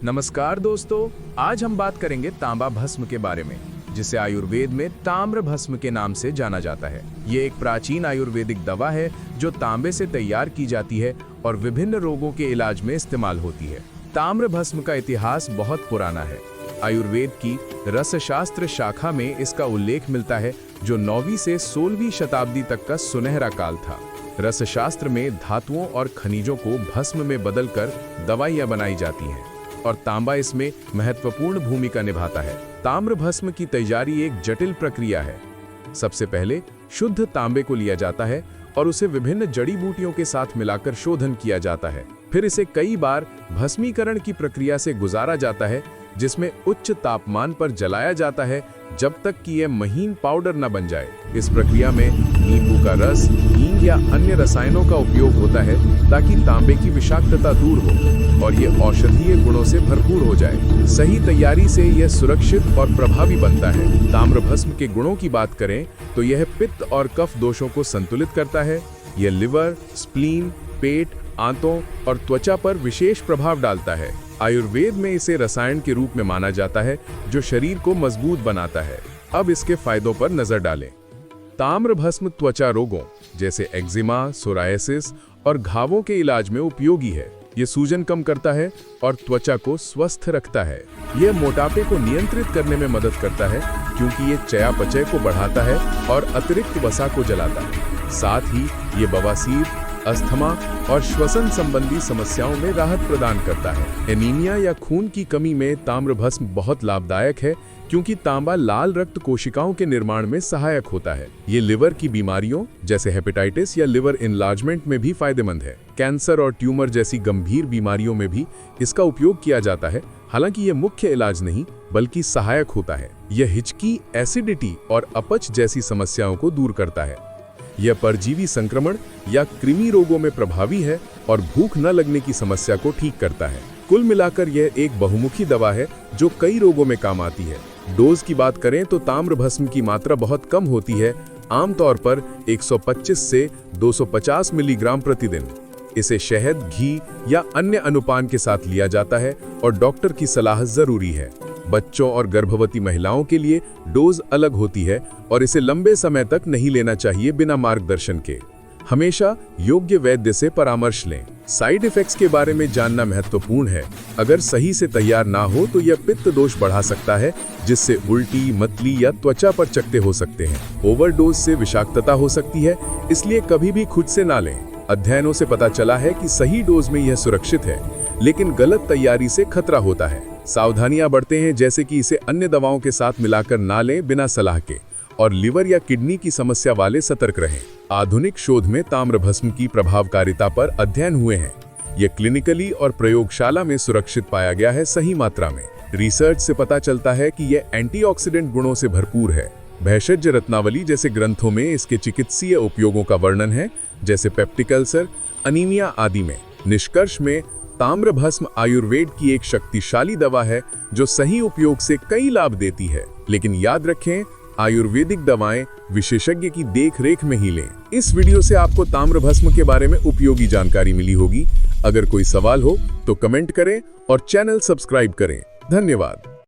नमस्कार दोस्तों, आज हम बात करेंगे तांबा भस्म के बारे में, जिसे आयुर्वेद में ताम्र भस्म के नाम से जाना जाता है। ये एक प्राचीन आयुर्वेदिक दवा है जो तांबे से तैयार की जाती है और विभिन्न रोगों के इलाज में इस्तेमाल होती है। ताम्र भस्म का इतिहास बहुत पुराना है। आयुर्वेद की रसशास्त्र शाखा में इसका उल्लेख मिलता है, जो 9वीं से 16वीं शताब्दी तक का सुनहरा काल था। रसशास्त्र में धातुओं और खनिजों को भस्म में बदलकर दवाइयां बनाई जाती हैं और तांबा इसमें महत्वपूर्ण भूमिका निभाता है। ताम्र भस्म की तैयारी एक जटिल प्रक्रिया है। सबसे पहले शुद्ध तांबे को लिया जाता है और उसे विभिन्न जड़ी बूटियों के साथ मिलाकर शोधन किया जाता है। फिर इसे कई बार भस्मीकरण की प्रक्रिया से गुजारा जाता है, जिसमें उच्च तापमान पर जलाया जाता है जब तक कि यह महीन पाउडर न बन जाए। इस प्रक्रिया में नींबू का रस, हींग या अन्य रसायनों का उपयोग होता है ताकि तांबे की विषाक्तता दूर हो और ये औषधीय गुणों से भरपूर हो जाए। सही तैयारी से यह सुरक्षित और प्रभावी बनता है। ताम्र भस्म के गुणों की बात करें तो यह पित्त और कफ दोषों को संतुलित करता है। यह लिवर, स्प्लीन, पेट, आंतों और त्वचा पर विशेष प्रभाव डालता है। आयुर्वेद में इसे रसायन के रूप में माना जाता है जो शरीर को मजबूत बनाता है। अब इसके फायदों पर नजर डालें। ताम्र भस्म त्वचा रोगों जैसे एक्जिमा, सोरायसिस और घावों के इलाज में उपयोगी है। ये सूजन कम करता है और त्वचा को स्वस्थ रखता है। यह मोटापे को नियंत्रित करने में मदद करता है, क्योंकि ये चयापचय को बढ़ाता है और अतिरिक्त वसा को जलाता है। साथ ही ये बवासीर, अस्थमा और श्वसन संबंधी समस्याओं में राहत प्रदान करता है। एनीमिया या खून की कमी में ताम्र भस्म बहुत लाभदायक है, क्योंकि तांबा लाल रक्त कोशिकाओं के निर्माण में सहायक होता है। ये लिवर की बीमारियों जैसे हेपेटाइटिस या लिवर इनलार्जमेंट में भी फायदेमंद है। कैंसर और ट्यूमर जैसी गंभीर बीमारियों में भी इसका उपयोग किया जाता है। हालांकि यह मुख्य इलाज नहीं बल्कि सहायक होता है। यह हिचकी, एसिडिटी और अपच जैसी समस्याओं को दूर करता है। यह परजीवी संक्रमण या कृमि रोगों में प्रभावी है और भूख न लगने की समस्या को ठीक करता है। कुल मिलाकर यह एक बहुमुखी दवा है जो कई रोगों में काम आती है। डोज की बात करें तो ताम्र भस्म की मात्रा बहुत कम होती है, आमतौर पर 125 से 250 मिलीग्राम प्रतिदिन। इसे शहद, घी या अन्य अनुपान के साथ लिया जाता है और डॉक्टर की सलाह जरूरी है। बच्चों और गर्भवती महिलाओं के लिए डोज अलग होती है और इसे लंबे समय तक नहीं लेना चाहिए बिना मार्गदर्शन के। हमेशा योग्य वैद्य से परामर्श लें। साइड इफेक्ट्स के बारे में जानना महत्वपूर्ण है। अगर सही से तैयार ना हो तो यह पित्त दोष बढ़ा सकता है, जिससे उल्टी, मतली या त्वचा पर चकत्ते हो सकते हैं। ओवरडोज से विषाक्तता हो सकती है, इसलिए कभी भी खुद से ना लें। अध्ययनों से पता चला है कि सही डोज में यह सुरक्षित है, लेकिन गलत तैयारी से खतरा होता है। सावधानियां बरतें हैं, जैसे कि इसे अन्य दवाओं के साथ मिलाकर ना लें बिना सलाह के, और लिवर या किडनी की समस्या वाले सतर्क रहें। आधुनिक शोध में ताम्र भस्म की प्रभावकारिता पर अध्ययन हुए हैं। यह क्लिनिकली और प्रयोगशाला में सुरक्षित पाया गया है सही मात्रा में। रिसर्च से पता चलता है कि यह एंटीऑक्सीडेंट गुणों से भरपूर है। भेषज रत्नावली जैसे ग्रंथों में इसके चिकित्सीय उपयोगों का वर्णन है, जैसे पेप्टिक अल्सर, अनीमिया आदि में। निष्कर्ष में ताम्र भस्म आयुर्वेद की एक शक्तिशाली दवा है जो सही उपयोग से कई लाभ देती है। लेकिन याद रखें, आयुर्वेदिक दवाएं विशेषज्ञ की देख-रेख में ही लें। इस वीडियो से आपको ताम्र भस्म के बारे में उपयोगी जानकारी मिली होगी। अगर कोई सवाल हो तो कमेंट करें और चैनल सब्सक्राइब करें। धन्यवाद।